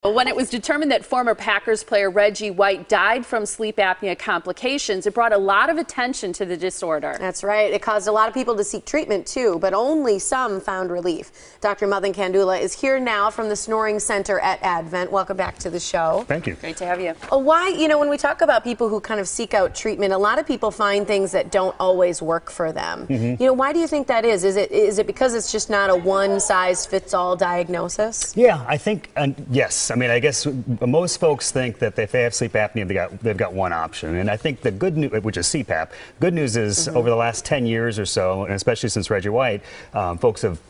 When it was determined that former Packers player Reggie White died from sleep apnea complications, it brought a lot of attention to the disorder. That's right. It caused a lot of people to seek treatment too, but only some found relief. Dr. Madan Kandula is here now from the Snoring Center at Advent. Welcome back to the show. Thank you. Great to have you. Why, when we talk about people who kind of seek out treatment, a lot of people find things that don't always work for them. Why do you think that is? Is it because it's just not a one-size-fits-all diagnosis? Yeah, I think, yes. I mean, I guess most folks think that if they have sleep apnea, they've got one option. And I think the good news, which is CPAP, good news is over the last 10 years or so, and especially since Reggie White, folks have,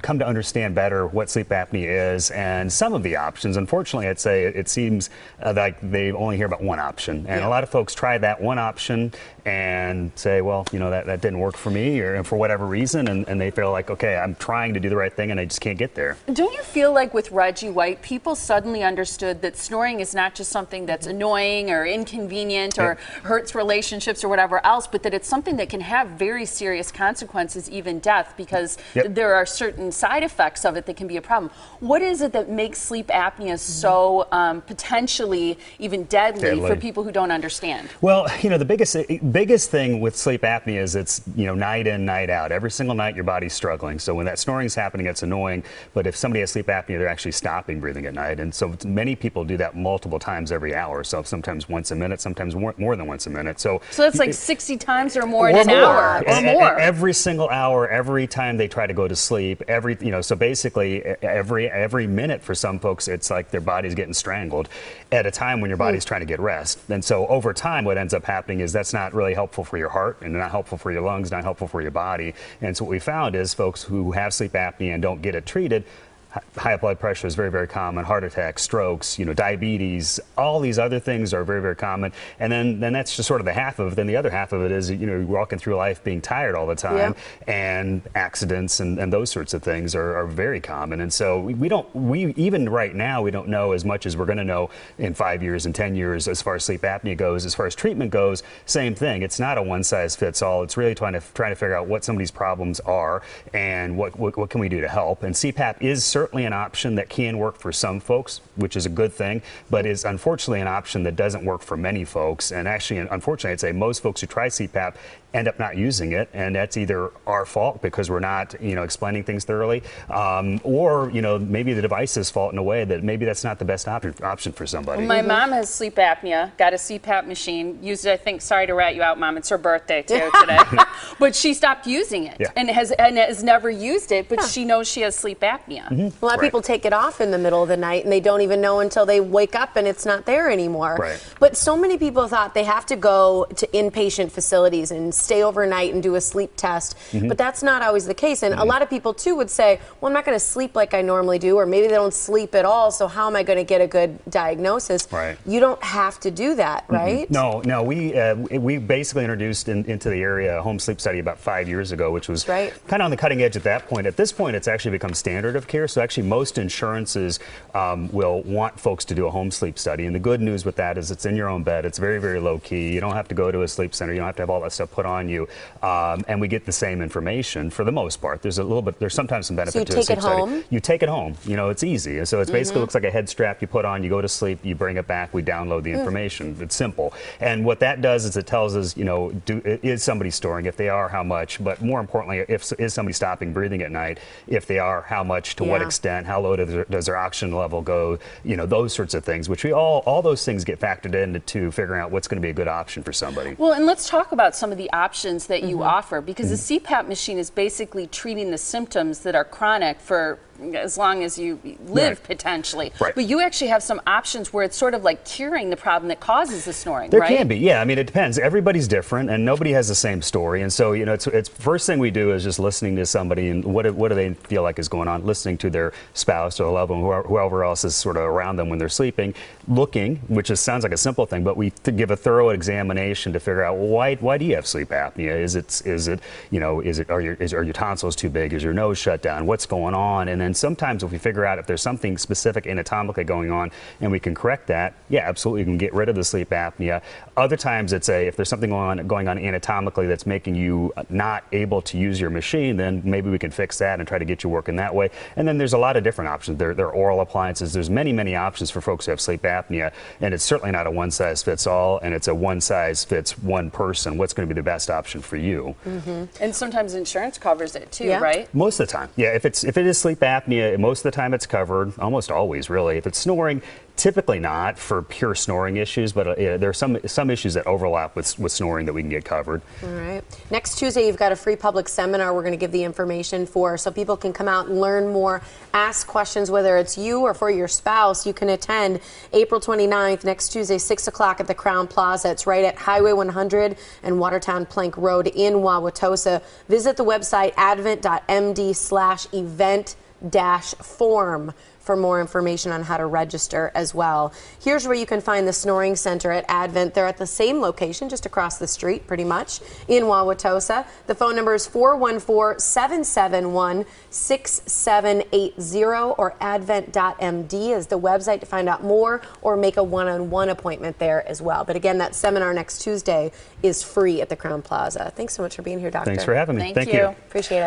come to understand better what sleep apnea is and some of the options. Unfortunately, I'd say it seems like they only hear about one option. And a lot of folks try that one option and say, well, that didn't work for me or for whatever reason. And they feel like, okay, I'm trying to do the right thing and I just can't get there. Don't you feel like with Reggie White, people suddenly understood that snoring is not just something that's annoying or inconvenient or hurts relationships or whatever else, but that it's something that can have very serious consequences, even death, because there are certain side effects of it that can be a problem. What is it that makes sleep apnea so potentially even deadly for people who don't understand? Well, the biggest thing with sleep apnea is it's, night in, night out. Every single night your body's struggling. So when that snoring is happening, it's annoying. But if somebody has sleep apnea, they're actually stopping breathing at night. And so many people do that multiple times every hour. So sometimes once a minute, sometimes more than once a minute. So that's like 60 times or more in an hour or more. Every single hour, every time they try to go to sleep, so basically every minute for some folks, it's like their body's getting strangled at a time when your body's trying to get rest. And so over time, what ends up happening is that's not really helpful for your heart and not helpful for your lungs, not helpful for your body. And so what we found is folks who have sleep apnea and don't get it treated, high blood pressure is very, very common. Heart attacks, strokes, diabetes, all these other things are very, very common. And then that's just sort of the half of it. Then the other half of it is, you're walking through life being tired all the time, and accidents and those sorts of things are very common. And so we even right now, we don't know as much as we're going to know in 5 years and 10 years as far as sleep apnea goes. As far as treatment goes, same thing. It's not a one size fits all. It's really trying to figure out what somebody's problems are and what can we do to help. And CPAP is certainly an option that can work for some folks, which is a good thing, but is unfortunately an option that doesn't work for many folks. And actually, unfortunately, I'd say most folks who try CPAP end up not using it, and that's either our fault because we're not, explaining things thoroughly, or maybe the device's fault in a way that maybe that's not the best option for somebody. My mom has sleep apnea, got a CPAP machine, used it, I think, sorry to rat you out, Mom, it's her birthday too today, but she stopped using it and has never used it, but she knows she has sleep apnea. A lot of people take it off in the middle of the night and they don't even know until they wake up and it's not there anymore. But so many people thought they have to go to inpatient facilities and stay overnight and do a sleep test, but that's not always the case. And a lot of people too would say, well, I'm not going to sleep like I normally do, or maybe they don't sleep at all, so how am I going to get a good diagnosis? You don't have to do that, right? No, we basically introduced into the area a home sleep study about 5 years ago, which was kind of on the cutting edge at that point. At this point, it's actually become standard of care. So actually most insurances will want folks to do a home sleep study. And the good news with that is it's in your own bed. It's very, very low key. You don't have to go to a sleep center. You don't have to have all that stuff put on you. And we get the same information for the most part. There's sometimes some benefit to a sleep study. You take it home. It's easy. So it basically looks like a head strap you put on, you go to sleep, you bring it back, we download the information. It's simple. And what that does is it tells us, is somebody storing? If they are, how much? But more importantly, is somebody stopping breathing at night? If they are, how much? To what extent? How low does their oxygen level go? Those sorts of things, which all those things get factored into figuring out what's going to be a good option for somebody. Well, and let's talk about some of the options that you offer, because the CPAP machine is basically treating the symptoms that are chronic for as long as you live, potentially. But you actually have some options where it's sort of like curing the problem that causes the snoring, There can be, I mean, it depends. Everybody's different, and nobody has the same story. And so, it's first thing we do is just listening to somebody and what do they feel like is going on, listening to their spouse or loved one, whoever else is sort of around them when they're sleeping, looking, which sounds like a simple thing, but we give a thorough examination to figure out, well, why do you have sleep apnea? Are your tonsils too big? Is your nose shut down? What's going on? And And sometimes if we figure out if there's something specific anatomically going on and we can correct that, yeah, absolutely, you can get rid of the sleep apnea. Other times it's if there's something going on anatomically that's making you not able to use your machine, then maybe we can fix that and try to get you working that way. And then there's a lot of different options. There are oral appliances. There's many options for folks who have sleep apnea, and it's certainly not a one-size-fits-all, and it's a one-size-fits-one person. What's going to be the best option for you? And sometimes insurance covers it too, right? Most of the time, yeah. If it is sleep apnea, most of the time it's covered. Almost always, really. If it's snoring, typically not for pure snoring issues, but there are some issues that overlap with snoring that we can get covered. All right. Next Tuesday, you've got a free public seminar we're going to give the information for, so people can come out and learn more, ask questions, whether it's you or for your spouse. You can attend April 29th, next Tuesday, 6 o'clock at the Crown Plaza. It's right at Highway 100 and Watertown Plank Road in Wauwatosa. Visit the website advent.md/event-form for more information on how to register as well. Here's where you can find the Snoring Center at Advent. They're at the same location, just across the street, pretty much, in Wauwatosa. The phone number is 414-771-6780, or advent.md is the website to find out more or make a one-on-one appointment there as well. But again, that seminar next Tuesday is free at the Crown Plaza. Thanks so much for being here, Doctor. Thanks for having me. Thank you. Appreciate it.